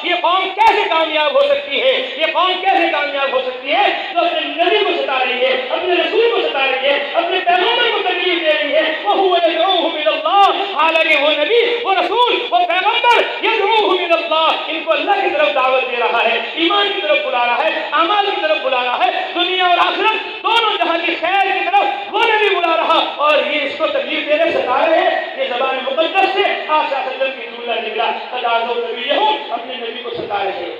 یہ قوم کیسے کامیاب ہو سکتی ہے، یہ قوم کیسے کامیاب ہو سکتی ہے جو اپنے نبی کو ستا رہی ہے، اپنے رسول کو ستا رہی ہے، اپنے پیغمبر کو تکلیف دے رہی ہے، وَهُوَ يَدْعُوهُمْ إِلَى اللَّهِ، حالانکہ وہ نبی، وہ رسول، وہ پیغمبر يَدْعُوهُمْ إِلَى اللَّهِ، ان کو اللہ کی طرف دعوت دے رہا ہے، ایمان کی طرف بلا رہا ہے، اعمال کی طرف بلا رہا ہے، دنیا اور آخرت دونوں جہاں کی خیر کی طرف وہ نبی بلا رہا، اور یہ اس کو تکلیف دے رہے، ستا رہے ہیں۔ یہ زبان مقدس سے آپ صلی اللہ علیہ وسلم کی جملہ نکلا، فَدَعَوْا نَبِيَّهُمْ، اپنے نبی کو ستا رہے،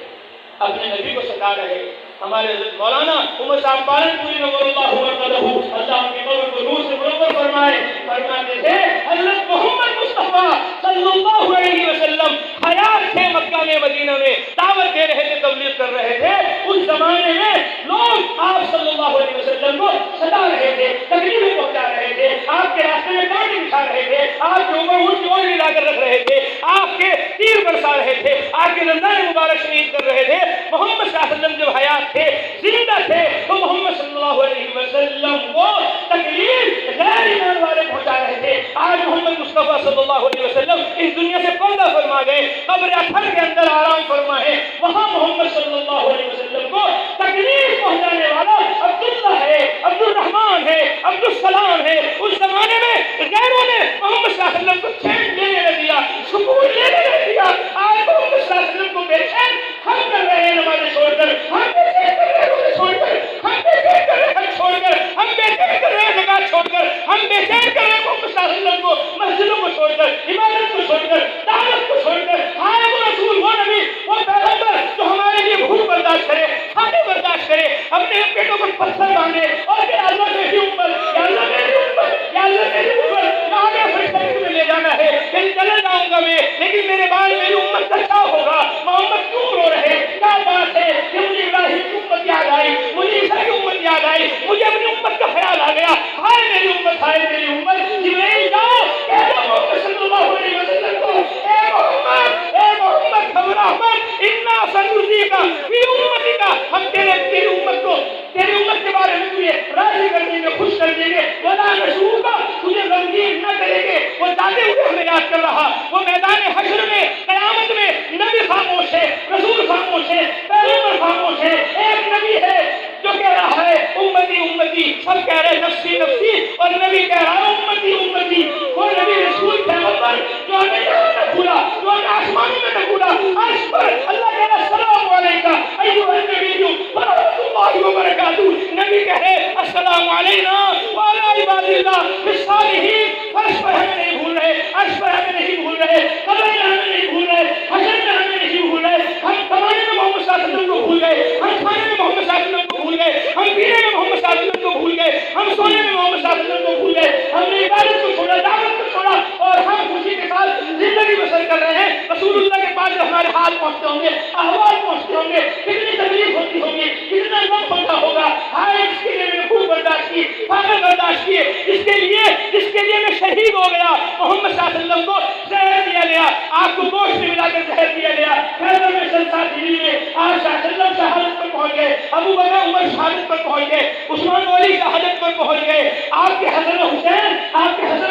اپنے نبی کو ستا رہے۔ ہمارے حضرت مولانا عمر صاحب پالن پوری نور اللہ مرکزہ، اللہ ان کی قبر کو نور سے منور فرمائے، فرماتے تھے حضرت محمد مصطفیٰ صلی اللہ علیہ وسلم حیات تھے مکہ میں، مدینہ میں دعوت دے رہے تھے، تبلیغ کر رہے تھے۔ اس زمانے میں لوگ آپ صلی اللہ علیہ وسلم کو ستا رہے تھے، تکلیفیں پہنچا رہے تھے، آپ کے راستے میں کانٹے بچھا رہے تھے، آپ کے اوپر اونٹ کی اوڑھ لا کر رکھ رہے تھے، آپ کے تیر برسا رہے تھے، آپ کے رمضان مبارک شہید کر رہے تھے۔ محمد صلی اللہ علیہ وسلم جب حیات تھے، زندہ تھے، تو محمد صلی اللہ علیہ وسلم کو تکلیف غیر ایمان والے پہنچا رہے تھے۔ آج محمد مصطفیٰ صلی اللہ علیہ وسلم اس دنیا سے پردہ فرما گئے، قبر اطہر کے اندر آرام فرما ہے، وہاں محمد صلی اللہ علیہ وسلم کو تکلیف پہنچانے والا عبداللہ ہے، عبد الرحمن ہے، عبد السلام ہے۔ اس زمانے میں غیروں نے محمد صلی اللہ علیہ وسلم کو چین لینے نہ دیا، سکون لینے نہ دیا۔ آج محمد صلی اللہ علیہ وسلم کو بے چین ہم کر رہے ہیں، نمازیں چھوڑ کر، ہم بے چین کر رہے ہیں روزے چھوڑ کر، ہم بے چین کر رہے ہیں حج چھوڑ کر، ہم بے چین کر رہے ہیں زکات چھوڑ کر، ہم بے چین کر رہے ہیں محمد صلی اللہ علیہ وسلم کو مسجدوں کو چھوڑ کر، عبادت کو چھوڑ کر، دعوت کو چھوڑ کر۔ ہائے وہ رسول، وہ نبی، وہ پیغمبر جو ہمارے لیے بھوک برداشت کرے، کھانے برداشت کرے، اپنے پیٹوں پر پتھر باندھے اور کہ اللہ میری امت، یا اللہ میری امت، یا اللہ میری امت، آگے فرشتے میں لے جانا ہے، کہیں چلے جاؤں گا میں، لیکن میرے بعد میری امت کا کیا ہوگا؟ محمد کیوں رو رہے؟ کیا بات ہے کہ مجھے ابراہیم کی امت یاد آئی، مجھے عیسیٰ کی امت یاد آئی، مجھے اپنی امت کا خیال آ گیا، ہائے میری امت، ہائے میری امت۔ جبرائیل جاؤ کہہ دو محمد صلی اللہ علیہ وسلم کو، اے محمد گھبرا مت، انا سنرضیک فی امتک، ہم تیری امت کو، تیری امت کے بارے میں تجھے راضی کر دیں گے، خوش کر دیں گے، ولا نشوک، تجھے غمگین نہ کریں گے۔ وہ جاتے ہوئے ہمیں یاد کر رہا، وہ میدان حشر میں قیامت میں نبی خاموش ہے، رسول خاموش ہے، پیغمبر خاموش ہے، ایک نبی ہے جو کہہ رہا ہے امتی امتی، سب کہہ رہے نفسی نفسی، اور نبی کہہ رہا ہے امتی امتی۔ وہ نبی رسول پیغمبر جو ہمیں یہاں نہ بھولا، جو ہمیں آسمانوں میں نہ بھولا، عرش پر اللہ کہہ رہا السلام علیکہ ایھا النبی ورحمۃ اللہ وبرکاتہ۔ نبی کہہ رہے السلام علینا وعلی عباد اللہ الصالحین۔ فرش پر ہمیں نہیں بھول رہے، عرش پر ہمیں نہیں بھول رہے، قبر میں ہمیں نہیں بھول رہے، حشر میں ہمیں نہیں بھول رہے۔ ہم کمانے میں محمد صلی اللہ علیہ وسلم کو بھول گئے، ہم کھانے میں محمد صلی اللہ علیہ وسلم کو بھول گئے، ہم پینے میں محمد صلی اللہ علیہ وسلم کو بھول گئے، ہم سونے میں محمد صلی اللہ علیہ وسلم کو بھول گئے، ہم نے عبادت کو چھوڑا، دعوت کو چھوڑا، اور ہم خوشی کے ساتھ زندگی بسر کر رہے ہیں۔ رسول اللہ کے پاس جب ہمارے حال پہنچتے ہوں گے، احوال پہنچتے ہوں گے، کتنی تکلیف ہوتی ہوگی، کتنا غم ہوتا ہوگا۔ ہائے اس کے لیے میں نے خوب برداشت کی، فاقے برداشت کیے، اس کے لیے میں شہید ہو گیا۔ محمد صلی اللہ علیہ وسلم کو زہر دیا گیا، آپ کو گوشت میں ملا کر زہر دیا گیا۔ خیبر میں سلسلہ میں آپ صلی اللہ علیہ وسلم شہادت پر پہنچ گئے، ابو بکر عمر شہادت پر پہنچ گئے، عثمان غنی شہادت پر پہنچ گئے۔ آپ کے حسن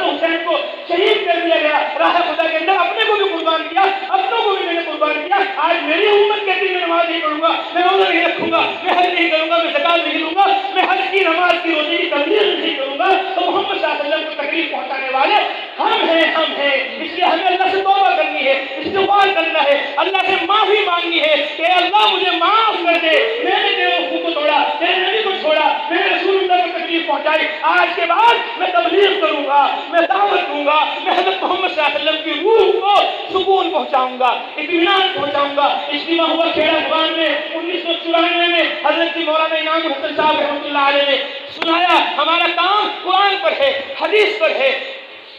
حسین کو شہید کر دیا گیا راہ خدا کے اندر، اپنے کو بھی قربان کیا، اپنوں کو بھی میں نے قربان کیا۔ آج میری امت کہتی میں نماز نہیں پڑھوں گا، میں روزہ نہیں رکھوں گا، میں حج نہیں کروں گا، میں زکات نہیں دوں گا، میں حج کی نماز کی روزے کی تبلیغ نہیں کروں گا، تو محمد صلی اللہ علیہ وسلم کو تکلیف پہنچانے والے ہم ہیں۔ اس لیے ہمیں اللہ سے توبہ کرنی ہے، استغفار کرنا ہے، اللہ سے معافی مانگنی ہے کہ اللہ مجھے معاف کر دے، میں نے تیرے حکم کو توڑا، تیرے نبی کو چھوڑا، میں نے رسول اللہ کو تکلیف پہنچائی۔ آج کے بعد میں تبلیغ کروں گا، میں دعوت دوں گا، میں حضرت محمد صلی اللہ علیہ وسلم کی روح کو سکون پہنچاؤں گا، اطمینان پہنچاؤں گا۔ اجتماع ہوا کھیڑا زبان میں 1994 میں، حضرت مولانا انعام الحسن صاحب رحمۃ اللہ علیہ نے سنایا ہمارا کام قرآن پر ہے، حدیث پر ہے،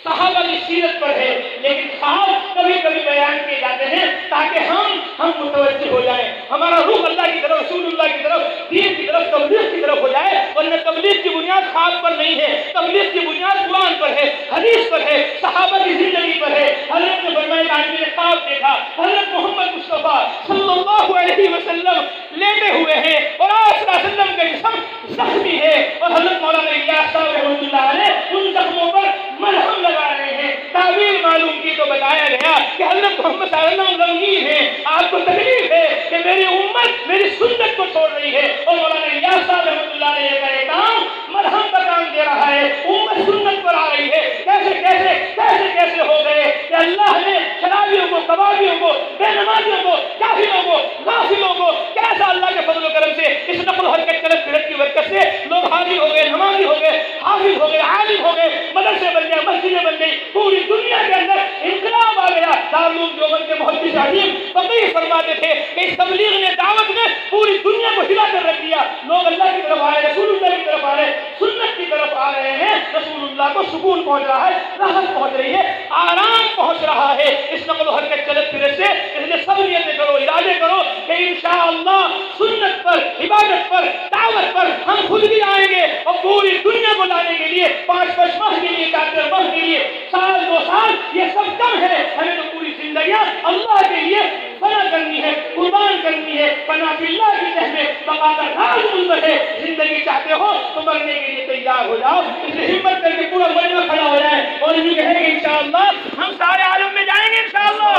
صحابہ کی سیرت پر ہے، لیکن صاحب کبھی کبھی بیان کیے جاتے ہیں تاکہ ہم متوجہ ہو جائیں، ہمارا روح اللہ کی طرف، رسول اللہ کی طرف، دین کی طرف، تبلیغ کی طرف ہو جائے۔ ورنہ تبلیغ کی بنیاد خواب پر نہیں ہے، تبلیغ کی بنیاد قرآن پر ہے، حدیث پر ہے، صحابہ کی زندگی پر ہے۔ حضرت نے فرمایا آدمی نے خواب دیکھا، حضرت محمد مصطفیٰ صلی اللہ علیہ وسلم لیٹے ہوئے ہیں اور آپ صلی اللہ علیہ وسلم کا جسم زخمی ہے، اور حضرت مولانا الیاس صاحب رحمۃ اللہ علیہ ان زخموں پر مرہم لگا رہے ہیں۔ تعبیر معلوم کی تو بتایا گیا کہ حضرت محمد صلی اللہ علیہ وسلم غمگین ہیں، آپ کو تکلیف ہے کہ میری امت میری سنت کو چھوڑ رہی ہے، اور مولانا الیاس صاحب رحمۃ اللہ علیہ کا یہ کام مرہم کا کام دے رہا ہے، امت سنت پر آ رہی ہے۔ کیسے کیسے کیسے کیسے ہو گئے کہ اللہ نے شرابیوں کو، کبابیوں کو، بے نمازیوں کو، کافروں کو، غافلوں کو، کیسا اللہ کے فضل و کرم سے اس نقل و حرکت چلت پھرت کی برکت سے لوگ حاجی ہو گئے، نمازی ہو گئے، حافظ ہو گئے، عالم ہو گئے، مدرسے بن گئے، مسجدیں بن گئی، پوری دنیا کے اندر انقلاب آ گیا۔ دارالعلوم دیوبند کے محدث عظیم فقیہ فرماتے تھے کہ اس تبلیغ نے، دعوت نے پوری دنیا کو ہلا کر رکھ دیا۔ لوگ اللہ کی طرف آ رہے، رسول اللہ کی طرف آ رہے، سنت کی طرف آ رہے ہیں، رسول اللہ کو سکون پہنچ رہا ہے، راحت پہنچ رہی ہے، آرام پہنچ رہا ہے اس نقل و حرکت چلت پھرت سے۔ اس لیے سب نیتیں کرو، ارادے کرو کہ انشاءاللہ سنت پر، عبادت پر، دعوت پر ہم خود بھی آئیں گے، اور پوری دنیا کو لانے کے لیے 5 ماہ کے لیے، 4 ماہ کے لیے، سال 2 سال یہ سب کم ہے۔ ہمیں تو پوری زندگیاں اللہ کے لیے فنا کرنی ہے، قربان کرنی ہے۔ فنا فی اللہ کی تہ میں بقا کا راز منظر ہے۔ زندگی چاہتے ہو تو مرنے کے لیے تیار ہو جاؤ، اس لیے ہمت کر کے پورا مجمع کھڑا ہو جائے اور یہ کہیں گے انشاءاللہ ہم سارے عالم میں جائیں گے، انشاءاللہ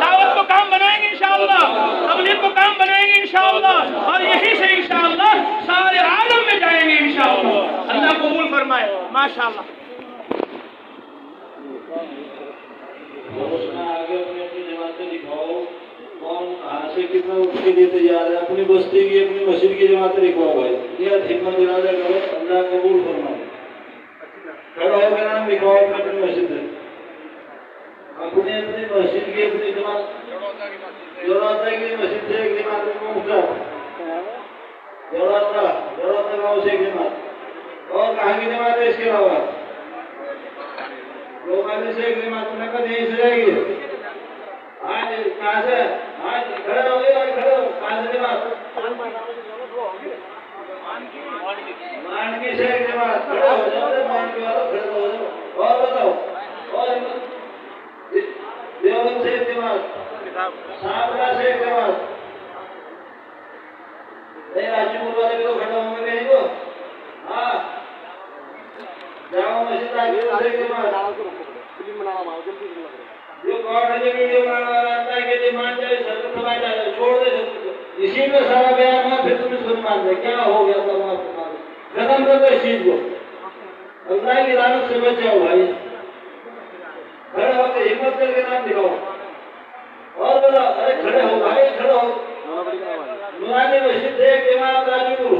دعوت کو کام بنائیں گے، انشاءاللہ تبلیغ کو کام بنائیں گے، انشاءاللہ، اور یہیں سے انشاءاللہ سارے عالم میں جائیں گے، انشاءاللہ۔ اللہ قبول فرمائے، ماشاءاللہ۔ آگے اپنی اپنی جماعتیں دکھاؤ، کون کہاں سے کتنا اس کے لیے تیار ہے، اپنی بستی کی، اپنی مسجد کی جماعتیں دکھاؤ بھائی، یہ ہمت ارادہ کرو، اللہ قبول فرمائے۔ کھڑا ہو کے نام دکھاؤ اپنی مسجد سے، اپنی اپنی مسجد کی اپنی جماعت، جوڑاتا کی مسجد سے ایک جماعت کو اٹھا، جوڑاتا گاؤں سے ایک جماعت، اور کہاں کی جماعت ہے اس کے علاوہ؟ لوکالی سے ایک جماعت نقد یہیں سے رہے گی۔ آج کہاں سے؟ آج کھڑے ہو گئے، آج کھڑے ہو، کہاں سے جماعت؟ مانڈی سے ایک جماعت، کھڑے ہو جاؤ، مانڈی والوں کھڑے ہو جاؤ، اور بتاؤ، اور دیوبند سے ایک جماعت، سامرا سے ایک جماعت، راجی پور والے بھی تو کھڑے ہوں گے کہیں کو؟ ہاں، جاؤ مسجد راجی پور سے ایک جماعت۔ جو کون ہے جو ویڈیو بنانے والا آتا ہے کہ جی مان جائے سر دبا جائے، چھوڑ دے، اسی میں سارا بیان ہوا، پھر تم اس کو مان دے، کیا ہو گیا تھا وہاں پر؟ ختم کر دو اس چیز کو، اللہ کی لعنت سے بچ جاؤ بھائی۔ کھڑے ہو کے ہمت کر کے نام دکھاؤ، اور بولا ارے کھڑے ہو بھائی، کھڑے ہو۔ نورانی مسجد سے ایک جماعت راجی پور،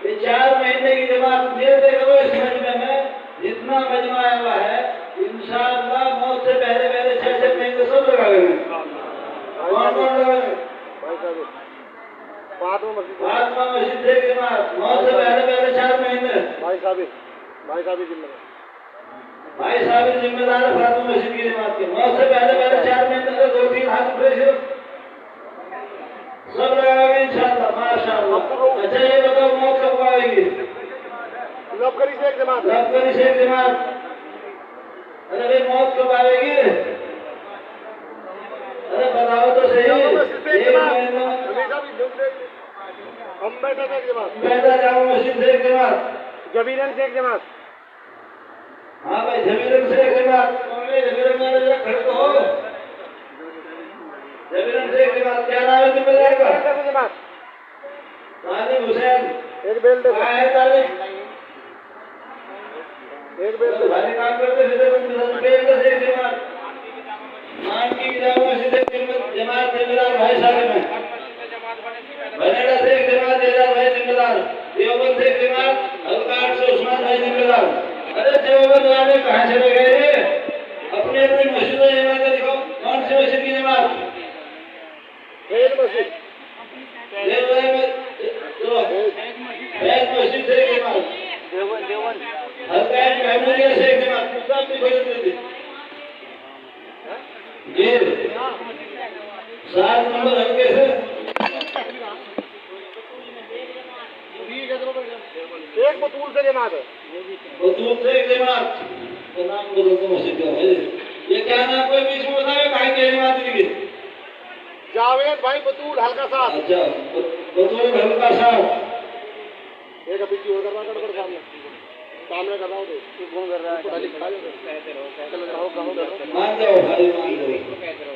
یہ 4 مہینے کی جماعت دیتے کرو اس مجمع میں، جتنا مجمع آیا ہوا ہے انشاءاللہ موت سے پہلے پہلے 6 مہینے سب لگا گئے ہیں۔ کون کون لگا گئے؟ فاطمہ مسجد سے جماعت، موت سے پہلے پہلے 4 مہینے۔ بھائی صاحب ذمہ دار ہے فاطمہ مسجد کی جماعت کے، موت سے پہلے پہلے 4 مہینے، 2-3 ہاتھ اٹھے صرف، سب لگا گئے انشاءاللہ، ماشاءاللہ۔ اچھا یہ بتاؤ موت کب آئے گی؟ لبکری سے ایک جماعت، لبکری سے ایک جماعت، ارے بھائی موت کب آئے گی؟ ارے بتاؤ تو صحیح، ایک مہینہ امبیڈکر سے ایک جماعت، بیٹا جاؤ مسجد سے ایک جماعت، جبیرن سے ایک جماعت، ہاں بھائی جبیرن سے ایک جماعت، جبیرن والے ذرا کھڑے تو ہو، جبیرن سے ایک جماعت، کیا نام ہے ذمہ دار کا؟ جماعت، طالب حسین، ایک بیلٹ کہاں ہے طالب؟ ایک بیلٹ بھائی کام کرتے سے ایک جماعت، مان کی جاؤ مسجد ایک جماعت ذمہ دار بھائی صاحب میں، بھنیڑا سے ایک جماعت اعجاز بھائی ذمہ دار، دیوبند سے ایک جماعت ہلکاٹ سے عثمان بھائی ذمہ دار۔ ارے دیوبند والے کہاں چلے گئے؟ اپنی اپنی مسجد و جماعتیں دکھاؤ، کون سی مسجد کی جماعت؟ ایک مسجد، بیت مسجد سے ایک جماعت، ہلکاٹ محمودیہ سے ایک جماعت، سب بھی بھائی جی 7 نمبر ہلکے سے ایک بطول سے جماعت ہے، بطول سے ایک جماعت، تو نام بدل دو مسجد کا بھائی، یہ کیا نام کوئی بیچ میں بتایا کہیں کی جماعت کی؟ جاوید بھائی بطول ہلکا صاحب، اچھا بطول ہلکا صاحب، ایک ابھی کی اور کر رہا ہے سامنے کر رہا ہوں تو فون کر رہا ہے، مان جاؤ بھائی مان جاؤ،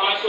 500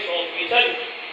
100%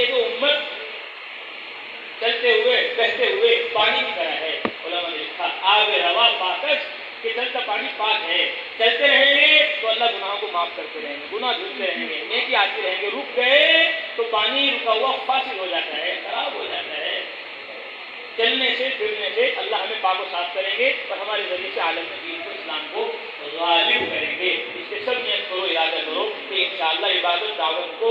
یہ جو امت چلتے ہوئے بہتے ہوئے پانی کی طرح ہے. علماء نے لکھا آب روا پاکش کہ چلتا پانی پاک ہے. چلتے رہیں گے تو اللہ گناہوں کو معاف کرتے رہیں گے, گناہ دھلتے رہیں گے, نیکی آتی رہیں گے. رک گئے تو پانی رکا ہوا فاسد ہو جاتا ہے, خراب ہو جاتا ہے. چلنے سے پھرنے سے اللہ ہمیں پاک و صاف کریں گے اور ہمارے ذریعے سے عالم دین کو اسلام کو غالب کریں گے. اس کے سب نیت کرو, ارادہ کرو کہ انشاءاللہ عبادت دعوت کو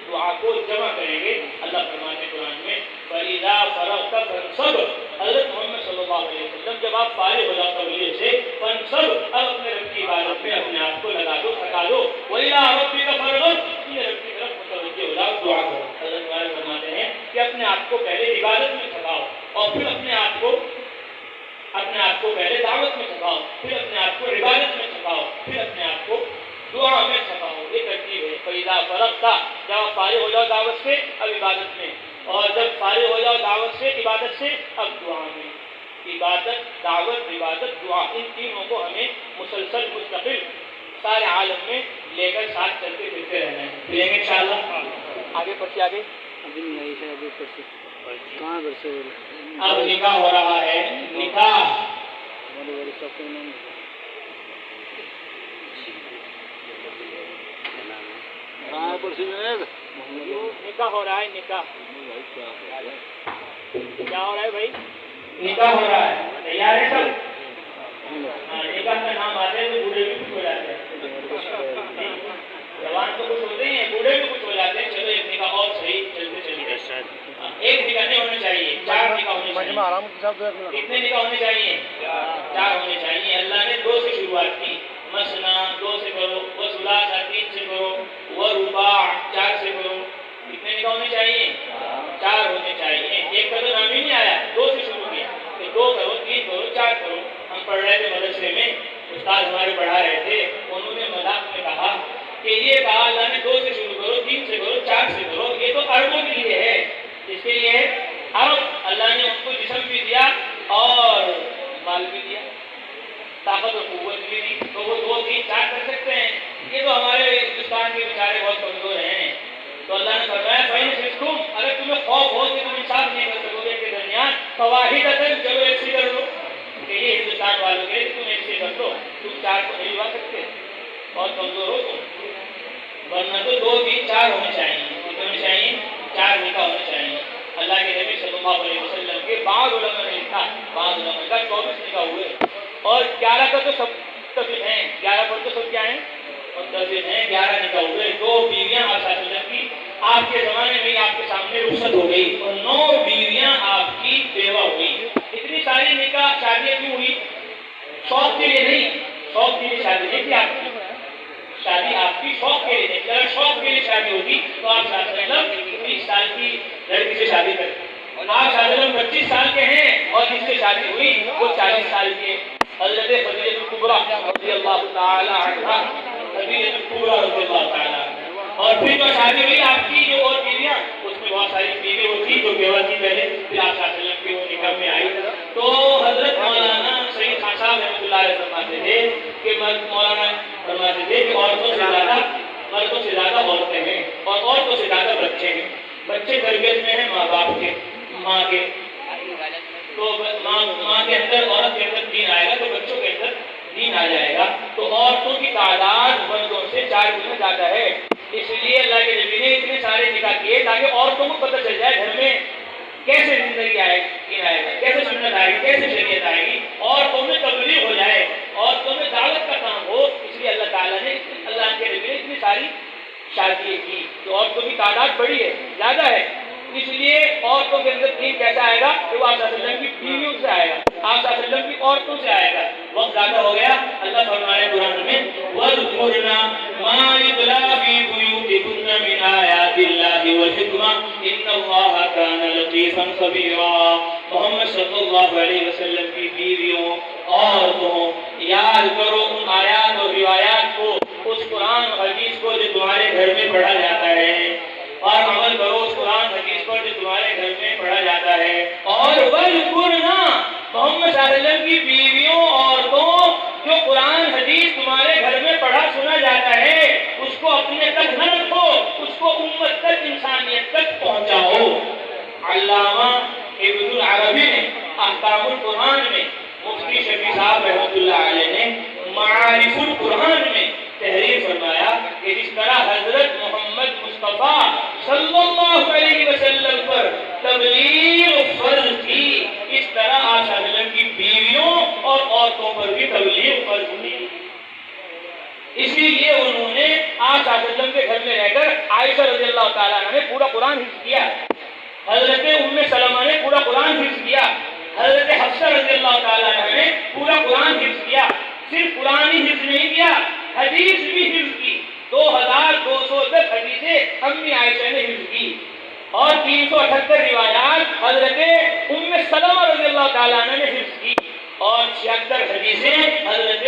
دعا کو جمع کریں گے. اللہ فرماتے قرآن میں فَإِذَا فَرَغْتَ فَانْصَبْ, حضرت محمد صلی اللہ علیہ وسلم جب آپ فارغ ہو جاؤ تبلیغ سے, فانصب, اب اپنے رب کی عبادت میں اپنے آپ کو لگا دو, تھکا دو. وَإِلَىٰ رَبِّكَ فَارْغَب, اپنے رب کی طرف متوجہ ہو جاؤ, دعا کرو. حضرت ہمارے فرماتے ہیں کہ اپنے آپ کو پہلے عبادت میں تھکاؤ اور پھر اپنے آپ کو پہلے دعوت میں تھکاؤ, پھر اپنے آپ کو عبادت میں تھکاؤ, پھر اپنے آپ کو دعا میں تھکاؤ. یہ ترتیب ہے. فَإِذَا فَرَغْتَ, جب آپ فارغ ہو جاؤ دعوت سے اب عبادت میں, اور جب فارغ ہو جاؤ دعوت سے عبادت سے اب دعا میں. عبادت, دعوت, عبادت, دعا, ان تینوں کو ہمیں مسلسل مستقل سارے عالم میں لے کر ساتھ چلتے پھرتے رہنا ہے. ملیں گے انشاءاللہ. آگے پڑھتے آگے. اب نکاح ہو رہا ہے. نکاح نکاح ہو رہا ہے. نکاح کیا ہو رہا ہے بھائی؟ نکاح ہو رہا ہے. تیار ہے سب؟ نکاح کا نام آتے ہیں تو بوڑھے بھی کچھ ہو جاتے ہیں. جوان تو کچھ ہوتے ہیں, بوڑھے بھی کچھ ہو جاتے ہیں. چلو ایک نکاح اور صحیح چلتے چلیے. ایک نکاح نہیں ہونے چاہیے, 4 نکاح ہونے چاہیے. کتنے نکاح ہونے چاہیے؟ 4 ہونے چاہیے. اللہ نے 2 سے شروعات کی. مثنا 2 سے کرو, وثلاثہ 3 سے کرو, ورباع 4 سے کرو. کتنے نکاح ہونے چاہیے؟ 4 ہونے چاہیے. ایک کا تو نام ہی نہیں آیا, 2 سے شروع کیا کہ 2 کرو, 3 کرو, 4 کرو. ہم پڑھ رہے تھے مدرسے میں, استاد ہمارے پڑھا رہے تھے, انہوں نے مذاق میں کہا کہ یہ کہا اللہ نے 2 سے شروع کرو, 3 سے کرو, 4 سے کرو. یہ تو عربوں کے لیے ہے. اس کے لیے عرب, اللہ نے ان کو جسم بھی دیا اور مال بھی دیا, طاقت اور قوت بھی دی, تو وہ 2, 3, 4 کر سکتے ہیں. یہ تو ہمارے ہندوستان کے بیچارے بہت کمزور ہیں. تو اللہ نے فرمایا فَإِنْ خِفْتُمْ, اگر تمہیں خوف ہو کہ تم انصاف نہیں کر سکو گے کے درمیان, فَوَاحِدَةً, چلو ایک سے کر لو. کہ یہ ہندوستان والوں کے تم ایک سے کر دو, تم 4 کو نہیں لوا سکتے, بہت کمزور ہو تم. ورنہ تو 2, 3, 4 ہونے چاہیے. کتنے ہونے چاہیے؟ 4 نکاح ہونے چاہیے. اللہ کے نبی صلی اللہ علیہ وسلم کے بعض علماء نے لکھا, بعض علماء کا 24 نکاح ہوئے اور 11 کا تو سب متفق ہیں. 11 پر تو سب کیا ہیں؟ متفق ہیں. 11 نکاح ہوئے. 2 بیویاں آپ صلی اللہ علیہ وسلم کی آپ کے زمانے میں آپ کے سامنے رخصت ہو گئی اور 9 بیویاں آپ کی بیوہ ہوئی. اتنی ساری نکاح شادیاں کیوں ہوئی؟ شوق کے لیے نہیں. شوق کے لیے شادی نہیں تھی آپ کی, شادی آپ کی شوق کے لیے نہیں. اگر شوق کے لیے شادی ہوتی تو آپ صلی اللہ علیہ وسلم 20 سال کی لڑکی سے شادی کرتے. آپ صلی اللہ علیہ وسلم 25 سال کے ہیں اور جس سے شادی ہوئی وہ 40 سال کے. حضرت خدیجہ کبریٰ رضی اللہ تعالی عنہا, خدیجہ کبریٰ رضی اللہ تعالی عنہا. اور پھر جو شادی ہوئی آپ کی جو اور بیویاں, اس میں بہت ساری بیوی ہوتی جو بیوہ تھی پہلے, پھر آپ صلی اللہ علیہ وسلم کی وہ نکاح میں آئی. تو حضرت مولانا سید خان صاحب رحمۃ اللہ علیہ فرماتے تھے کہ مولانا فرماتے تھے کہ عورتوں سے زیادہ مردوں سے زیادہ عورتیں ہیں اور عورتوں سے زیادہ بچے ہیں. بچے تربیت میں ہیں ماں باپ کے, ماں کے. تو ماں کے اندر, عورت کے اندر دین آئے گا تو بچوں کے اندر دین آ جائے گا. تو عورتوں کی تعداد مردوں سے 4 گنا زیادہ ہے. اس لیے اللہ کے نبی نے اتنے سارے نکاح کیے تاکہ عورتوں کو پتہ چل جائے گھر میں کیسے زندگی آئے گا, کیسے سنت آئے گی, کیسے شریعت آئے گی, عورتوں میں تبلیغ ہو جائے, عورتوں میں دعوت کا کام ہو. اس لیے اللہ تعالیٰ نے, اللہ کے نبی نے اتنی ساری شادیاں کی. تو عورتوں کی تعداد بڑی ہے, زیادہ ہے. اس لیے عورتوں کے اندر دین کیسا آئے گا کہ وہ آپ صلی اللہ علیہ وسلم کی بیویوں سے آئے گا, آپ صلی اللہ علیہ وسلم کی عورتوں سے آئے گا. وقت زیادہ ہو گیا. اللہ فرمانے قرآن میں وَاذْكُرْنَ مَا يُتْلَىٰ فِي بُيُوتِكُنَّ مِنْ آيَاتِ اللَّهِ وَالْحِكْمَةِ إِنَّ اللَّهَ كَانَ لَطِيفًا خَبِيرًا. محمد صلی اللہ علیہ وسلم کی بیویوں, عورتوں, یاد کرو ان آیات اور روایات کو, اس قرآن حدیث کو جو تمہارے گھر میں پڑھا جاتا ہے, اور عمل کرو اس قرآن حدیث پر جو تمہارے گھر میں پڑھا جاتا ہے. اور وَاذْكُرْنَا, محمد صلی اللہ علیہ وسلم کی بیویوں, عورتوں, جو قرآن حدیث تمہارے گھر میں پڑھا سنا جاتا ہے اس کو اپنے تک نہ رکھو, اس کو امت تک, انسانیت تک پہنچاؤ. علامہ ابن العربی نے احکام القرآن میں، مفتی شفیع صاحب رحمۃ اللہ علیہ نے معارف القرآن میں تحریر فرمایا کہ جس طرح حضرت محمد مصطفیٰ صلی اللہ علیہ وسلم پر تبلیغ فرض تھی، اس طرح آقا صلی اللہ علیہ وسلم کی بیویوں اور عورتوں پر بھی تبلیغ فرض تھی۔ اسی لیے انہوں نے آقا صلی اللہ علیہ وسلم کے گھر میں رہ کر عائشہ رضی اللہ تعالیٰ عنہ نے پورا قرآن حفظ کیا، حضرت ام سلمہ نے پورا قرآن حفظ کیا، حضرت حفصہ رضی اللہ تعالیٰ عنہ نے پورا قرآن حفظ کیا۔ صرف قرآن ہی حفظ نہیں کیا، حدیث بھی حفظ کی، 2210 حدیثیں امی عائشہ نے حفظ کی، اور 378 روایات حضرت ام سلمہ رضی اللہ تعالیٰ عنہ نے حفظ کی، اور 76 حدیثیں حضرت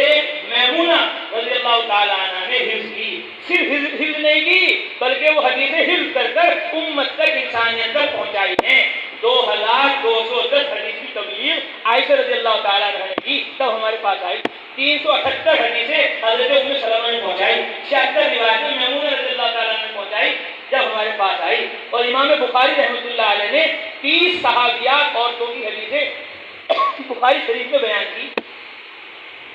میمونہ رضی اللہ تعالیٰ عنہ نے حفظ کی۔ صرف حفظ نہیں کی بلکہ وہ حدیثیں حفظ کر کر امت تک، انسانیت تک پہنچائی ہیں۔ 2210 حدیث کی تبلیغ عائشہ رضی اللہ تعالیٰ عنہ نے کی، تب ہمارے پاس آئی۔ 378 حدیثیں حضرت ام سلمہ نے پہنچائی، 76 روایتیں میمونہ رضی اللہ تعالیٰ عنہ نے پہنچائی، جب ہمارے پاس آئی۔ اور امام بخاری رحمۃ اللہ علیہ نے 30 صحابیات عورتوں کی حدیثیں بخاری شریف میں بیان کی۔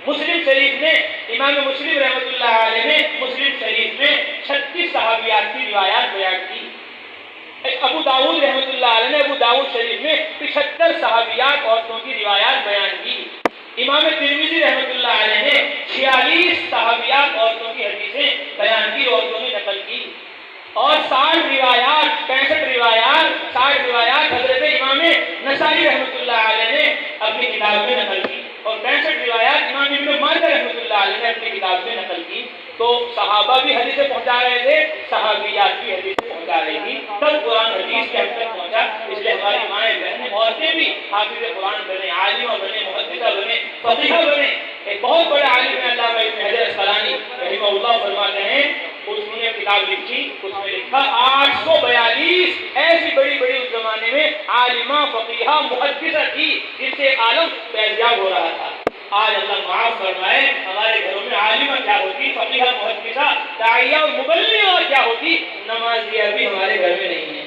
مسلم شریف نے، امام مسلم رحمۃ اللہ علیہ نے مسلم شریف میں 36 صحابیات کی روایات بیان کی۔ ابو داؤد رحمۃ اللہ علیہ نے ابو داؤد شریف میں 75 صحابیات عورتوں کی روایات بیان کی۔ امام ترمذی رحمۃ اللہ علیہ نے 46 صحابیات عورتوں کی حدیثیں بیان کی، عورتوں نے نقل کی، اور 60 روایات 60 روایات حضرت امام نسائی رحمۃ اللہ علیہ نے اپنی کتاب میں نقل کی، اور 65 روایات امام ابن ماجہ رحمۃ اللہ علیہ نے اپنی کتاب میں نقل کی۔ تو صحابہ بھی حدیثیں پہنچا رہے تھے، صحابیات بھی حدیثیں پہنچا رہی تھی، تب قرآن حدیث کے حد تک پہنچا۔ اس لیے ہماری مائیں بہنیں عورتیں بھی حافظ قرآن بنے، عالمہ بنے، محدثہ بنے، فقیہہ بنے۔ ایک بہت بڑے عالم ہے علامہ ابن حجر اسقلانی رحمہ اللہ، فرماتے ہیں انہوں نے کتاب لکھی، اس میں لکھا 842 ایسی بڑی بڑی اس زمانے میں عالمہ، فقیہہ، محدثہ تھی جن سے عالم فیضیاب ہو رہا تھا۔ آج اللہ معاف فرمائے، ہمارے گھروں میں عالمہ کیا ہوتی، فقیہہ، محدثہ، داعیہ اور مبلغہ کیا ہوتی، نمازیہ بھی ہمارے گھر میں نہیں ہے،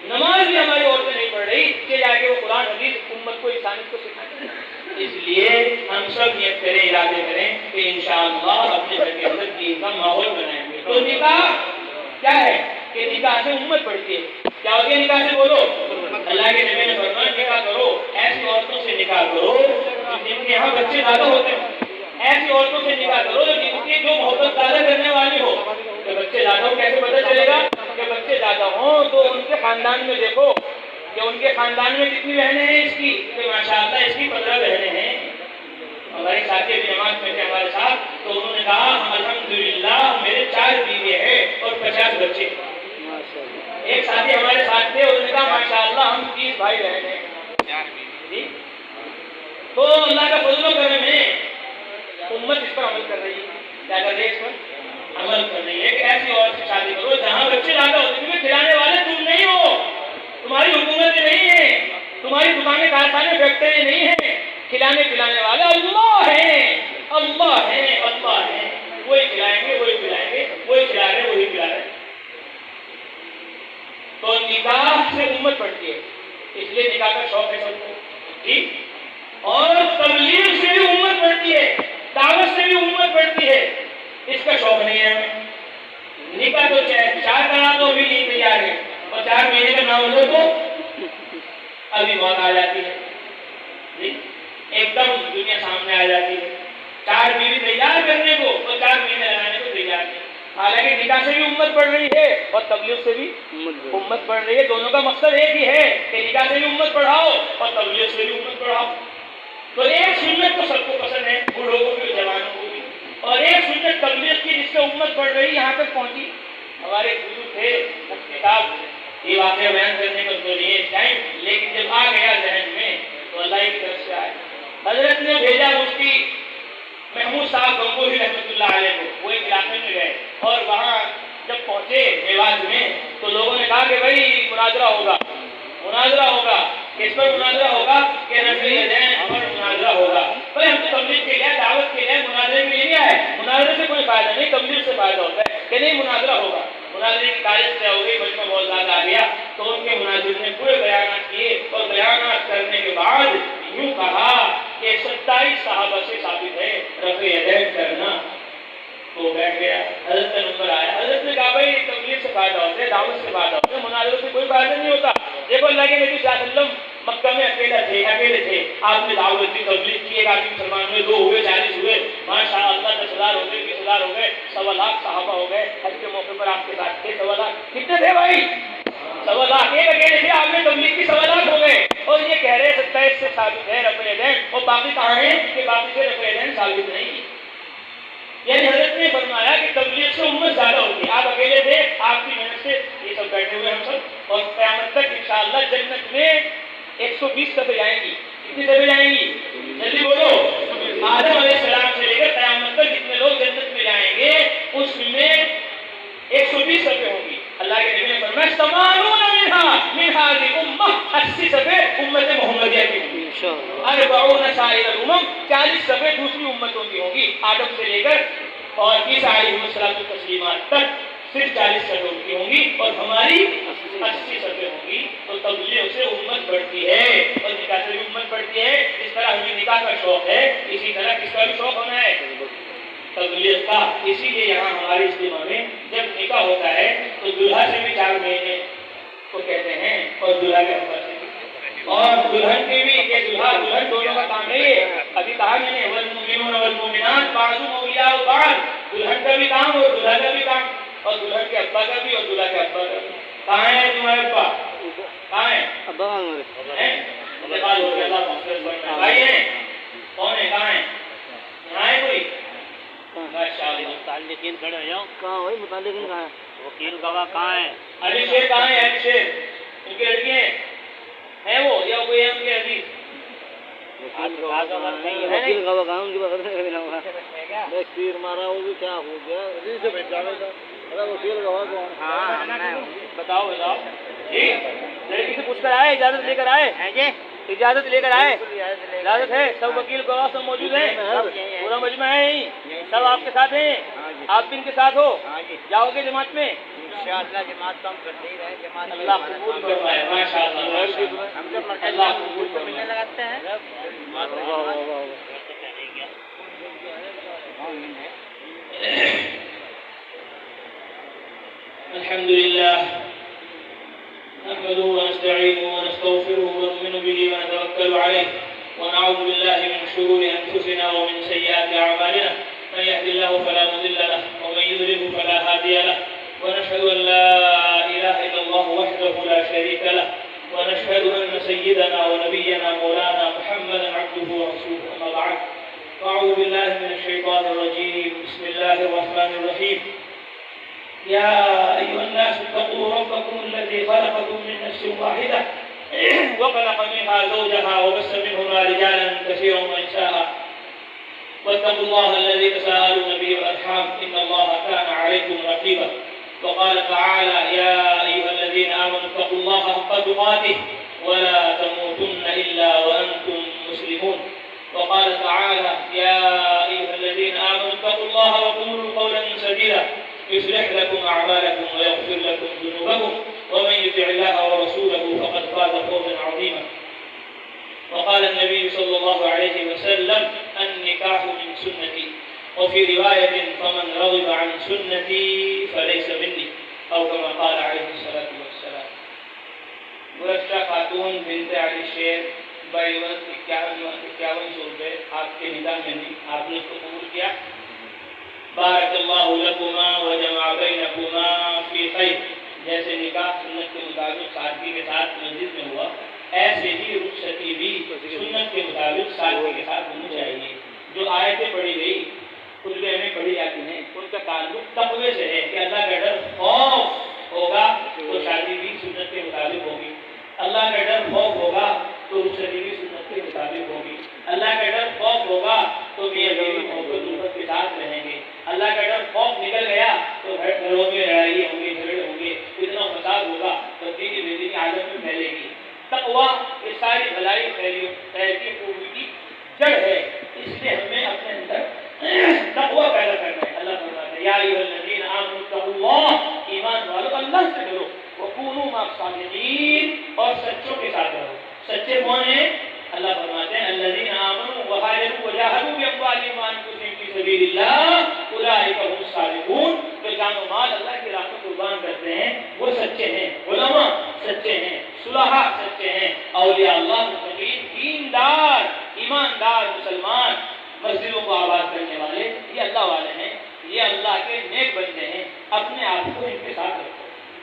نماز بھی ہماری عورتیں نہیں پڑھ رہی کہ جا کے وہ قرآن حدیث امت کو، انسانیت کو سکھائیں۔ اس لیے ہم سب نیت کریں، ارادے کریں کہ انشاءاللہ اپنے گھر کے اندر دین کا ماحول بنائیں گے۔ تو نکاح کیا ہے کہ نکاح سے امت بڑھتی ہے۔ کیا ہوتی ہے نکاح سے؟ بولو، اللہ کے نبی نے فرمایا نکاح کرو، ایسی عورتوں سے نکاح کرو جن کے یہاں بچے زیادہ ہوتے ہیں، ایسی عورتوں سے نکاح کرو جن کی جو محبت زیادہ کرنے والی ہو۔ کہ بچے زیادہ ہوں کیسے پتہ چلے گا کہ بچے زیادہ ہوں؟ تو ان کے خاندان میں دیکھو کہ ان کے خاندان میں کتنی بہنیں ہیں اس کی، کہ ماشاءاللہ اس کی 15 بہنیں ہیں۔ ہمارے ساتھی ابھی نماز میں تھے ہمارے ساتھ، تو انہوں نے کہا الحمدللہ میرے 4 بیوی ہیں اور 50 بچے۔ ایک ساتھی ہمارے ساتھ تھے، انہوں نے کہا ماشاءاللہ ہم 30 بھائی بہن ہیں۔ تو اللہ کا فضل و کرم ہے، امت اس پر عمل کر رہی ہے۔ کیا کر رہی ہے؟ اس پر عمل کر رہی ہے کہ ایسی عورت سے شادی کرو جہاں بچے زیادہ ہوتے ہیں۔ کھلانے والے تم نہیں ہو، تمہاری حکومتیں نہیں ہیں، تمہاری دکانیں، کارخانے، فیکٹری نہیں ہیں، کھلانے پلانے والے اللہ ہیں، اللہ ہیں، اللہ ہیں۔ وہی کھلائیں گے، وہی پلائیں گے، وہی کھلا رہے ہیں، وہی پلا رہے ہیں۔ تو نکاح سے امت بڑھتی ہے، اس لیے نکاح کا شوق ہے سب کو، ٹھیک؟ اور تبلیغ سے بھی امت بڑھتی ہے، دعوت سے بھی امت بڑھتی ہے۔ اس کا شوق نہیں ہے ہمیں۔ نکاح تو 4 کرا تو ابھی نہیں تیار ہے، اور 4 مہینے کا نام لو تو ابھی موت آ جاتی ہے، ایک دم دنیا سامنے آ جاتی ہے۔ 4 بیوی تیار کرنے کو اور 4 مہینے لگانے کو تیار نہیں۔ حالانکہ نکاح سے بھی امت بڑھ رہی ہے اور تبلیغ سے بھی امت بڑھ رہی ہے، دونوں کا مقصد ایک ہی ہے کہ نکاح سے بھی امت بڑھاؤ اور تبلیغ سے بھی امت بڑھاؤ۔ تو ایک سنت تو سب کو پسند ہے، بوڑھوں کو بھی، جوانوں کو بھی، اور ایک سنت تبلیغ کی جس سے امت بڑھ رہی یہاں تک پہنچی۔ ہمارے گرو تھے، کتاب یہ واقعہ بیان کرنے کو تو نہیں ہے ٹائم، لیکن جب آ گیا ذہن میں تو اللہ کی طرف سے آئے۔ حضرت نے بھیجا مفتی محمود صاحب گنگوہی رحمۃ اللہ علیہ کو، وہ ایک علاقے میں گئے، اور وہاں جب پہنچے میواز میں تو لوگوں نے کہا کہ بھائی مناظرہ ہوگا، مناظرہ ہوگا۔ کس پر مناظرہ ہوگا؟ کہ رفع الیدین پر مناظرہ ہوگا۔ بھائی ہم تو تبلیغ کے لیے، دعوت کے لیے، مناظرے کے لیے نہیں آئے، مناظرے سے کوئی فائدہ نہیں، تبلیغ سے فائدہ ہوتا ہے کہ نہیں مناظرہ ہوگا۔ مناظرے کی تاریخ طے ہو گئی، مجمع بہت زیادہ آ گیا، تو ان کے مناظر نے پورے بیانات کیے اور بیانات کرنے کے بعد یوں کہا کہ 27 صحابہ سے ثابت ہے رفع یدین کرنا. تو بیٹھ گیا. حضرت کا نمبر آیا. حضرت نے کہا بھائی تبلیغ سے فائدہ ہوتا ہے, دعوت سے فائدہ ہوتا ہے, مناظروں سے کوئی فائدہ نہیں ہوتا. دیکھو اللہ کے نبی صلی اللہ علیہ وسلم مکہ میں اکیلے تھے. آپ نے دعوت دی, تبلیغ کی, ایک آدمی مسلمان ہوئے, 2 ہوئے, 40 ہوئے, ماشاء اللہ 10,000 ہو گئے, 20,000 ہو گئے, 1.25 لاکھ صحابہ ہو گئے. حج کے موقع پر آپ کے ساتھ تھے 1.25 لاکھ. کتنے تھے بھائی؟ 1.25 لاکھ. ایک اکیلے تھے, آپ نے تبلیغ کی 1.25 لاکھ ہو گئے. اور یہ کہہ رہے 27 سے ثابت ہے رفع یدین, اور باقی کہاں ہیں کہ باقی سے رفع یدین ثابت نہیں. یعنی حضرت نے فرمایا کہ تبلیغ سے امت زیادہ ہوگی. آپ اکیلے تھے, آپ کی محنت سے یہ سب بیٹھے ہوئے ہم سب, اور قیامت تک انشاءاللہ جنت میں 120 صفحے جائیں گی. کتنی صفحے جائیں گی؟ جلدی بولو. آدم علیہ السلام سے لے کر قیامت تک جتنے لوگ جنت میں جائیں گے اس میں 120 صفحے ہوں گی. اللہ کے نبی نے فرمایا سمانون من هذه الامه, 80 صفحے امت محمدیہ کی ہوں گی. 40 سائر الامم, 40 صفحے دوسری امتوں کی ہوں گی. آدم سے لے کر اور عیسیٰ علیہ السلام تسلیمات تک صرف 40 صفحے کی ہوں گی, اور ہماری 80 صفحے ہوں گی. تو تبلیغ سے امت بڑھتی ہے اور نکاح سے بھی امت بڑھتی ہے. جس طرح ہمیں نکاح کا شوق ہے اسی طرح کس کا بھی شوق ہونا ہے, تبلیغ کا. اسی لیے یہاں ہمارے اجتماع میں جب نکاح ہوتا ہے تو دلہا سے بھی 4 مہینے کو کہتے ہیں, اور دلہا کے ابا سے بھی, اور دلہن کے بھی, کہ دلہا دلہن دونوں کا کام ہے. ابھی کہا میں نے والمؤمنون والمؤمنات بعضهم اولیاء بعض, دلہن کا بھی کام اور دلہا کا بھی کام, اور دلہن کے ابا کا بھی اور دلہا کے ابا کا بھی. کہاں ہے تمہارے ابا؟ کہاں ہے ابا؟ انتقال ہو گیا, اللہ محفوظ بننا. بھائی ہیں کون ہے, کہاں ہے, یہاں ہے کوئی؟ ماشاءاللہ. متعلقین کھڑے ہو جاؤ. کہاں ہوئی متعلقین کہاں ہے؟ وکیل گواہ کہاں ہے؟ علی شیر کہاں ہے؟ علی شیر ان کی لڑکی ہیں وہ یا کوئی ہے ان کے عزیز؟ وکیل گواہ کہاں ان کی بات میں تیر مارا, وہ بھی کیا ہو گیا عزیز سے بیٹھ جانے کا. ارے وکیل گواہ کون؟ ہاں بتاؤ جی. لڑکی سے پوچھ کر آئے, اجازت لے کر آئے, اجازت لے کر آئے, اجازت ہے. سب وکیل گواہ سب موجود ہیں, پورا مجمع ہے, سب آپ کے ساتھ ہیں, آپ بھی ان کے ساتھ ہو. جاؤ گے جماعت میں انشاءاللہ. جماعت کم کرتے ہی رہے, جماعت اللہ قبول فرمائے. ماشاءاللہ ہم جب اللہ قبول ملنے لگاتے ہیں. الحمد لله نحمده ونستعينه ونستغفره ونؤمن به ونتوكل عليه ونعوذ بالله من شرور انفسنا ومن سيئات اعمالنا. من يهد الله فلا مضل له ومن يضلل فلا هادي له, ونشهد ان لا اله الا الله وحده لا شريك له, ونشهد ان سيدنا ونبينا مولانا محمدا عبده ورسوله. اما بعد, اعوذ بالله من الشيطان الرجيم. بسم الله الرحمن الرحيم. يا أيها الناس اتقوا ربكم الذي خلقكم من نفس واحدة وخلق منها زوجها وبث منهما رجالا كثيرا ونساء, واتقوا الله الذي تساءلون به والأرحام إن الله كان عليكم رقيبا. وقال تعالى يا أيها الذين آمنوا اتقوا الله حق تقاته ولا تموتن إلا وأنتم مسلمون. وقال تعالى يا أيها الذين آمنوا اتقوا الله وقولوا قولا سديدا يصلح لكم أعمالكم ويغفر لكم ذنوبكم ومن يطع الله ورسوله فقد فاز فوزا عظيما. وقال النبي صلى الله عليه وسلم النكاح من سنتي, وفي رواية فمن رغب عن سنتي فليس مني, أو كما قال عليه الصلاة والسلام. مرشہ خاتون بنت علی شیر 52 روپے آپ کے نکاح میں بھی آپ نے اس کو قبول کیا. بارک اللہ لکما وجمع بینکما فی خیر. جیسے نکاح سنت کے مطابق سادگی کے ساتھ مسجد میں ہوا, ایسے ہی رخصتی بھی سنت کے مطابق سادگی کے ساتھ ہونی چاہیے. جو آیتیں پڑھی گئی خطبے میں پڑھی جاتی ہیں ان کا تعلق تقوی سے ہے کہ اللہ کا ڈر خوف ہوگا تو شادی بھی سنت کے مطابق ہوگی. اللہ کا ڈر خوف ہوگا تو رخصتی بھی سنت کے مطابق ہوگی. اللہ کا ڈر خوف ہوگا تو میاں بیوی محبت الفت کے ساتھ رہیں گے. اللہ کا ڈر خوف نکل گیا تو گھروں میں لڑائی ہوں گے, جھگڑے ہوں گے, اتنا فساد ہوگا, تبدیلی بےدینی عالم میں پھیلے گی. تقویٰ یہ ساری بھلائی خیر کی خوبی کی جڑ ہے. اس لیے ہمیں اپنے اندر تقویٰ پیدا کرنا ہے. اللہ فرماتا ہے یا ایھا الذین آمنوا اتقوا اللہ, ایمان والو اللہ سے ڈرو, وکونوا الصادقین، اور سچوں کے ساتھ رہو۔ سچے کون ہیں؟ اللہ فرماتے ہیں الذین آمنوا وہاجروا وجاہدوا باموالہم وانفسہم فی سبیل اللہ اولئک هم الصادقون، جو جان و مال اللہ کی راہ میں قربان کرتے ہیں وہ سچے ہیں، علماء سچے ہیں، صلحاء سچے ہیں، اولیاء اللہ متقین، دیندار ایماندار مسلمان، مسجدوں کو آباد کرنے والے، یہ اللہ والے ہیں، یہ اللہ کے نیک بندے ہیں۔ اپنے آپ کو ان کے ساتھ رکھو۔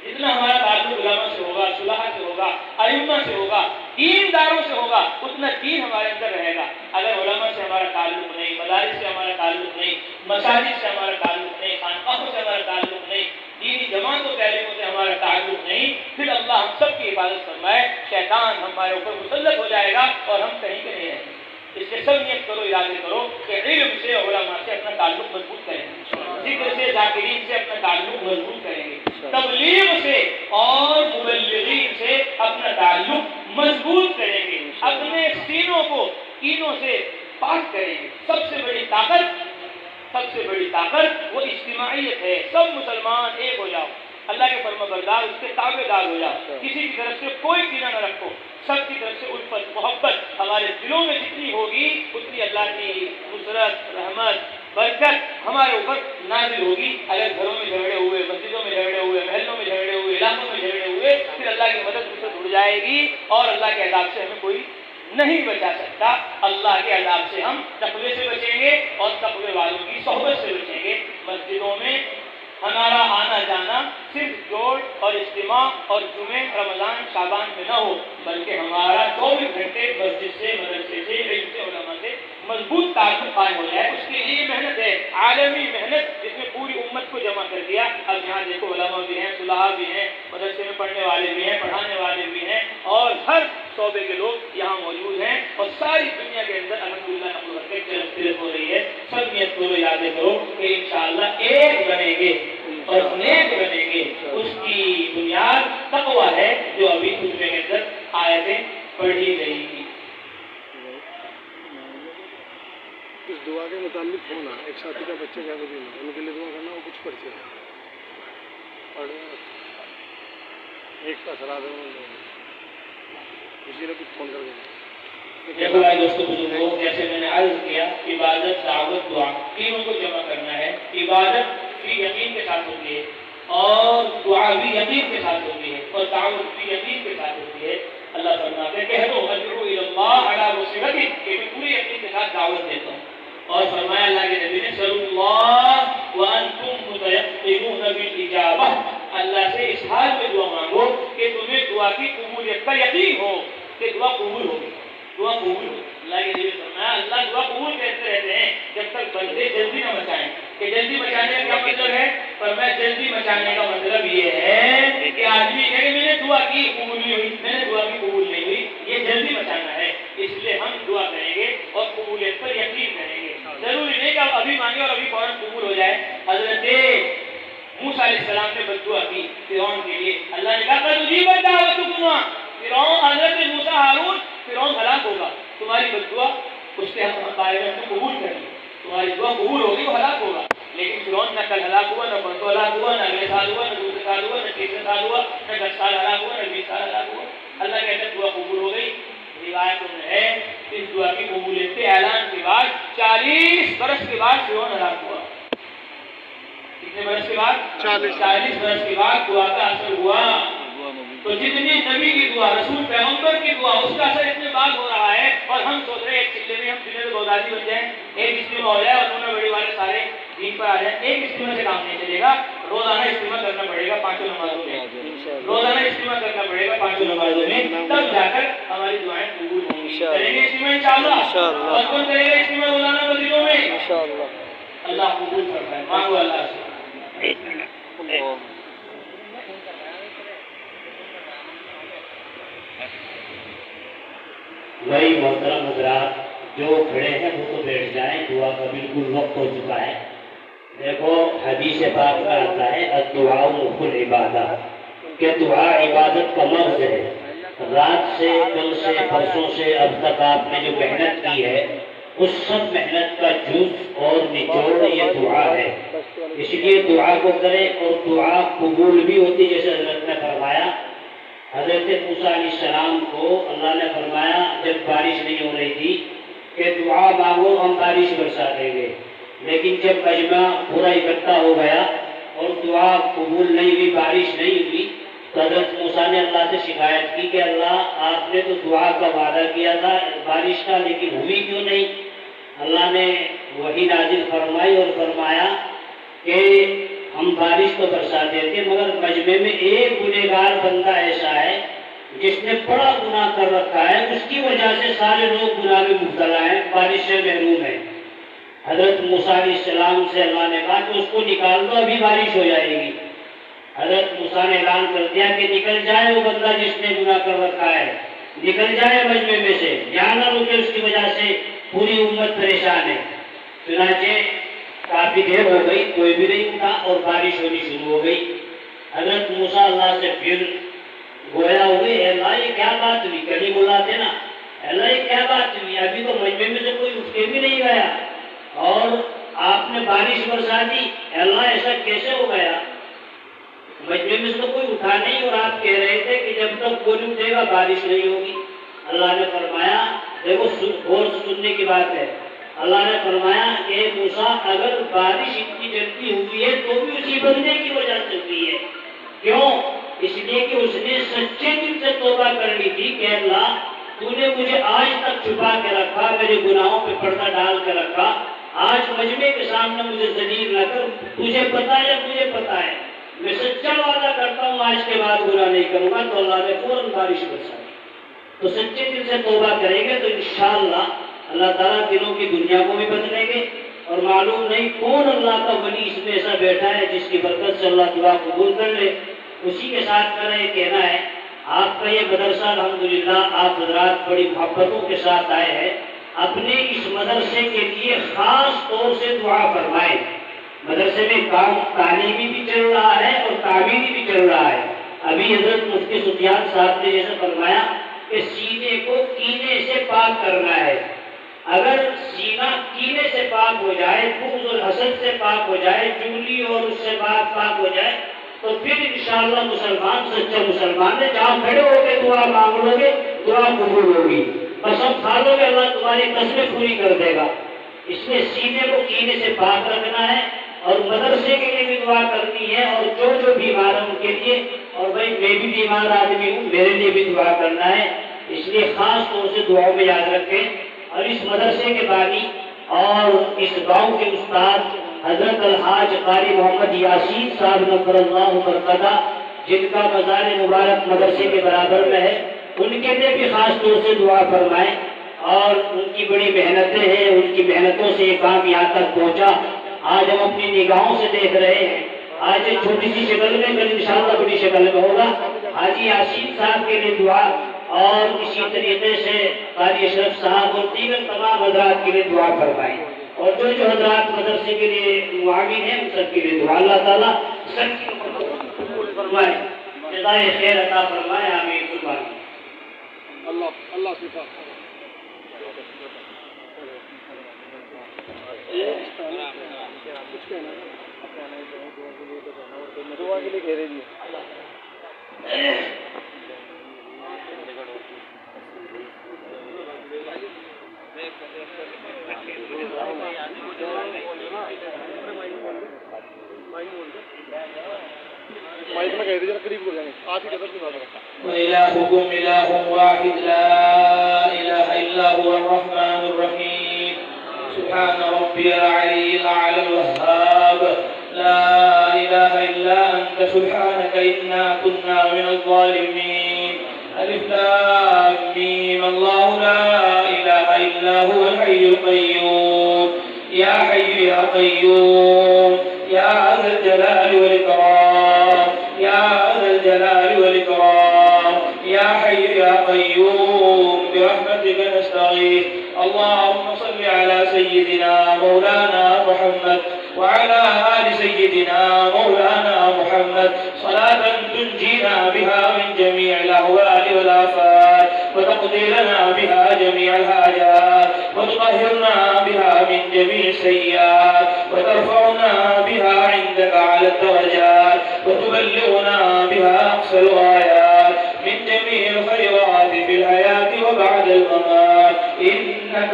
جتنا ہمارا تعلق علماء سے ہوگا، صلحاء سے ہوگا، ائمہ سے ہوگا، دینداروں سے ہوگا، اتنا دین ہمارے اندر رہے گا۔ اگر علماء سے ہمارا تعلق نہیں، مدارس سے ہمارا تعلق نہیں، مساجد سے ہمارا تعلق نہیں، خانقاہوں سے ہمارا تعلق نہیں، دینی جماعت و تعلیموں سے ہمارا تعلق نہیں، پھر اللہ ہم سب کی حفاظت فرمائے، شیطان ہمارے اوپر مسلط ہو جائے گا اور ہم کہیں کے نہیں رہیں گے۔ اس کے سب نیت کرو، ارادے کرو کہ علم سے، علماء سے اپنا تعلق مضبوط کریں گے، ذکر سے، ذاکرین سے اپنا تعلق مضبوط کریں گے، تبلیغ سے اور مبلغین سے اپنا تعلق مضبوط کریں گے، اپنے سینوں کو کینوں سے پاک کریں گے۔ سب سے بڑی طاقت وہ اجتماعیت ہے۔ سب مسلمان ایک ہو جاؤ، اللہ کے فرما بردار، اس کے تابع دار ہو جاؤ، کسی کی طرف سے کوئی کینہ نہ رکھو، سب کی طرف سے الفت محبت ہمارے دلوں میں جتنی ہوگی اتنی اللہ کی نصرت، رحمت، برکت ہمارے اوپر نازل ہوگی۔ اگر گھروں میں جھگڑے ہوئے، مسجدوں میں جھگڑے ہوئے، محلوں میں جھگڑے ہوئے، علاقوں میں جھگڑے ہوئے، پھر اللہ کی مدد نصرت اڑ جائے گی اور اللہ کے عذاب سے ہمیں کوئی نہیں بچا سکتا۔ اللہ کے عذاب سے ہم تقوی سے بچیں گے اور تقوی والوں کی صحبت سے بچیں گے۔ مسجدوں میں ہمارا آنا جانا صرف جوڑ اور اجتماع اور جمعے رمضان شعبان میں نہ ہو، بلکہ ہمارا 24 گھنٹے مسجد سے، مدرسے سے، علم سے، علماء سے مضبوط تعلق قائم ہو جائے۔ اس کے لیے محنت ہے، عالمی محنت، جس میں پوری امت کو جمع کر دیا۔ اب یہاں دیکھو علماء بھی ہیں، صلحاء بھی ہیں، مدرسے میں پڑھنے والے بھی ہیں، پڑھانے والے بھی ہیں، اور ہر شعبے کے لوگ یہاں موجود ہیں، اور ساری دنیا کے اندر الحمدللہ نقل و حرکت چلت ہو رہی ہے۔ سب نیت کرو، یادیں کرو کہ انشاءاللہ ایک بنیں گے اور نیک بنیں گے۔ اس کی بنیاد تقویٰ ہے، جو ابھی خطبے کے اندر آیتیں پڑھی گئی تھی۔ اس دعا کے متعلق ہونا، ایک ساتھی کا بچے کا بھی ہونا، ان کے لیے دعا کرنا، وہ کچھ پڑھتے ہیں، ایک کا سرا دے، کسی نے کچھ فون کر دیا۔ دیکھو بھائی دوستو بزرگوں، جیسے میں نے عرض کیا، عبادت، دعوت، دعا تینوں کو جمع کرنا ہے۔ عبادت بھی یقین کے ساتھ ہوتی ہے، اور دعا بھی یقین کے ساتھ ہوتی ہے، اور دعوت بھی یقین کے ساتھ ہوتی ہے۔ اللہ فرماتے ہیں کہہ دو ادعو الی اللہ علی بصیرۃ، کہ میں پورے یقین کے ساتھ دعوت دیتا ہوں۔ اور فرمایا اللہ کے نبی نے صلی اللہ وانتم متیقنون بالاجابہ، اللہ سے اس حال میں دعا مانگو کہ تمہیں دعا کی قبولیت کا یقین ہو کہ دعا قبول ہوگی، دعا قبول ہوگی۔ اللہ کے نبی نے فرمایا اللہ دعا قبول کہتے رہتے ہیں جب تک بندے جلدی نہ مچائیں۔ کہ جلدی مچانے کا کیا مطلب ہے؟ فرمایا جلدی مچانے کا مطلب یہ ہے کہ آدمی کہے میں نے دعا کی قبول نہیں ہوئی، میں نے دعا کی قبول نہیں ہوئی، یہ جلدی مچانا ہے۔ اس لیے ہم دعا کریں گے اور قبولیت پر یقین کریں گے۔ ضروری نہیں کہ آپ ابھی مانگے اور ابھی فوراً قبول ہو جائے۔ حضرت موسیٰ علیہ السلام نے بددعا کی فرعون کے لیے، اللہ نے کہا قد اجیبت دعوتکما، فرعون، حضرت موسیٰ ہارون، فرعون ہلاک ہوگا، تمہاری بددعا اس کے بارے میں ہم نے قبول کر لی، تمہاری دعا قبول ہوگی، وہ ہلاک ہوگا۔ لیکن فرعون نہ کل ہلاک ہوا، نہ پرسوں ہلاک ہوا، نہ اگلے سال ہوا، نہ دوسرے سال ہوا، نہ تیسرے سال ہوا، نہ 10 سال ہلاک ہوا، نہ 20 سال ہلاک ہوا۔ اللہ کہتا ہے دعا قبول ہو گئی۔ روایتوں میں ہے اس دعا کی قبولیت کے اعلان کے بعد 40 برس کے بعد فرعون ہلاک ہوا۔ کتنے برس کے بعد؟ 40 برس کے بعد دعا کا اثر ہوا۔ تو جتنی نبی کی دعا، رسول پیغمبر کی دعا، اس کا اثر اتنے بعد ہو رہا ہے، اور ہم سوچ رہے ہیں ایک چلے میں ہم دنیا میں بغدادی بن جائیں، ایک اجتماع ہو جائے اور انہوں نے بڑی والے سارے دین پر آ جائیں۔ ایک اجتماع سے کام نہیں چلے گا، روزانہ اجتماع کرنا پڑے گا 5 نمازوں میں، روزانہ اجتماع کرنا پڑے گا 5 نمازوں میں، تب جا کر ہماری دعائیں قبول ہوں گی۔ کریں گے اجتماع انشاءاللہ، اور کون کرے گا اجتماع روزانہ مسجدوں میں؟ اللہ قبول کرتا ہے، مانگو اللہ سے۔ وہی محترم حضرات جو کھڑے ہیں وہ تو بیٹھ جائیں، دعا کا بالکل وقت ہو چکا ہے۔ دیکھو حدیث پاک میں آتا ہے الدعاء مخ العبادہ، کہ دعا عبادت کا لفظ ہے۔ رات سے، کل سے، پرسوں سے اب تک آپ نے جو محنت کی ہے، اس سب محنت کا جز اور نچوڑ یہ دعا ہے۔ اس لیے دعا کو کریں، اور دعا قبول بھی ہوتی، جیسے حضرت نے فرمایا حضرت موسیٰ علیہ السلام کو اللہ نے فرمایا جب بارش نہیں ہو رہی تھی کہ دعا مانگو ہم بارش برسا دیں گے، لیکن جب مجمع پورا اکٹھا ہو گیا اور دعا قبول نہیں ہوئی، بارش نہیں ہوئی، تو حضرت موسیٰ نے اللہ سے شکایت کی کہ اللہ آپ نے تو دعا کا وعدہ کیا تھا بارش کا، لیکن ہوئی کیوں نہیں؟ اللہ نے وحی نازل فرمائی اور فرمایا کہ ہم بارش تو برسا دیتے مگر مجمع میں ایک گنہگار بندہ ایسا ہے جس نے بڑا گناہ کر رکھا ہے، اس کی وجہ سے سارے لوگ گناہ میں مبتلا ہیں، بارش سے محروم ہیں۔ حضرت موسیٰ علیہ السلام سے اللہ نے کہا کہ اس کو نکال دو، ابھی بارش ہو جائے گی۔ حضرت موسیٰ نے اعلان کر دیا کہ نکل جائے وہ بندہ جس نے گناہ کر رکھا ہے، نکل جائے مجمع میں سے، یہاں نہ رکے، اس کی وجہ سے پوری امت پریشان ہے۔ چنانچہ کافی دیر ہو گئی، کوئی بھی نہیں اٹھا اور بارش ہونی شروع ہو گئی۔ حضرت موسیٰ اللہ سے پھر گویا ہوئے، اے اللہ یہ کیا بات ہوئی؟ کبھی بلاتے نا، اے اللہ یہ کیا بات ہوئی؟ ابھی تو مجمع میں سے کوئی اٹھ کے بھی نہیں گیا اور آپ نے بارش برسا دی، اے اللہ ایسا کیسے ہو گیا؟ مجمع میں سے تو کوئی اٹھا نہیں اور آپ کہہ رہے تھے کہ جب تک کوئی نہیں اٹھے گا بارش نہیں ہوگی۔ اللہ نے فرمایا، دیکھو غور سے سننے کی بات ہے، اللہ نے فرمایا کہ موسیٰ اگر بارش اتنی جلدی ہوئی ہے تو بھی اسی بندے کی وجہ سے ہوئی ہے۔ کیوں؟ اس لیے کہ اس نے سچے دل سے توبہ کر لی تھی کہ اللہ تو نے مجھے آج تک چھپا کے رکھا، میرے گناہوں پہ پردہ ڈال کے رکھا، آج مجمع کے سامنے مجھے ذلیل نہ کر، تجھے پتا ہے مجھے پتا ہے، میں سچا وعدہ کرتا ہوں آج کے بعد گناہ نہیں کروں گا۔ تو اللہ نے فوراً بارش برسا دی۔ تو سچے دل سے توبہ کریں گے تو انشاءاللہ اللہ تعالیٰ دلوں کی دنیا کو بھی بدلیں گے، اور معلوم نہیں کون اللہ کا ولی اس میں ایسا بیٹھا ہے جس کی برکت سے اللہ دعا قبول کر لے۔ اسی کے ساتھ میرا یہ کہنا ہے، آپ کا یہ مدرسہ الحمدللہ آپ حضرات بڑی محبتوں کے ساتھ آئے ہیں، اپنے اس مدرسے کے لیے خاص طور سے دعا فرمائیں۔ مدرسے میں کام تعلیمی بھی چل رہا ہے اور تعمیری بھی چل رہا ہے۔ ابھی حضرت مفتی سفیان صاحب نے جیسے فرمایا کہ سینے کو کینے سے پاک کرنا ہے۔ اگر سینہ کینے سے پاک ہو جائے، بغض اور حسد سے پاک ہو جائے، چگلی اور اس سے پاک ہو جائے، تو پھر انشاءاللہ مسلمان سچا مسلمان ہے۔ جہاں کھڑے ہو کے دعا مانگ لو گے دعا قبول ہوگی، قسم کھا لو گے اللہ تمہاری قسمیں پوری کر دے گا۔ اس لیے سینے کو کینے سے پاک رکھنا ہے اور مدرسے کے لیے بھی دعا کرنی ہے، اور جو بیمار ہیں ان کے لیے، اور بھائی میں بھی بیمار آدمی ہوں میرے لیے بھی دعا کرنا ہے۔ اس لیے خاص طور سے دعاؤں میں یاد رکھیں۔ اور اس مدرسے کے بانی اور اس گاؤں کے استاد حضرت الحاج قاری محمد یاسین صاحب نفر اللہ برکتہ، جن کا مزار مبارک مدرسے کے برابر میں ہے، ان کے لیے بھی خاص طور سے دعا فرمائیں۔ اور ان کی بڑی محنتیں ہیں، ان کی محنتوں سے یہ کام یہاں تک پہنچا۔ آج ہم اپنی نگاہوں سے دیکھ رہے ہیں، آج چھوٹی سی شکل میں، کل انشاءاللہ بڑی شکل میں ہوگا۔ حاجی یاسین صاحب کے لیے دعا، اور اسی طریقے سے قاری اشرف صاحب اور دیگر تمام حضرات کے لیے دعا فرمائیں، اور جو حضرات مدرسے کے لیے معاون ہیں ان سب کے لیے دعا۔ اللہ تعالیٰ سب کی قبول فرمائے، جزائے خیر عطا فرمائے، آمین ثم آمین۔ اللہ صفا دعا کے لیے کہہ رہے جی۔ وإلهكم إله واحد لا إله إلا هو الرحمن الرحيم سبحان ربي العلي الأعلى الوهاب لا إله إلا أنت سبحانك إنا كنا من الظالمين ألف لام ميم الله لا إله إلا هو الحي القيوم يا حي يا قيوم يا ذا الجلال والإكرام يا ذا الجلال والإكرام يا حي يا قيوم برحمتك نستغيث اللهم صل على سيدنا مولانا محمد وعلى آل سيدنا مولانا محمد صلاة تنجينا بها من جميع الأهوال والآفات وتقضي لنا بها جميع الحاجات وتطهرنا بها من جميع السيئات وترفعنا بها عندك على الدرجات وتبلغنا بها أقصى الغايات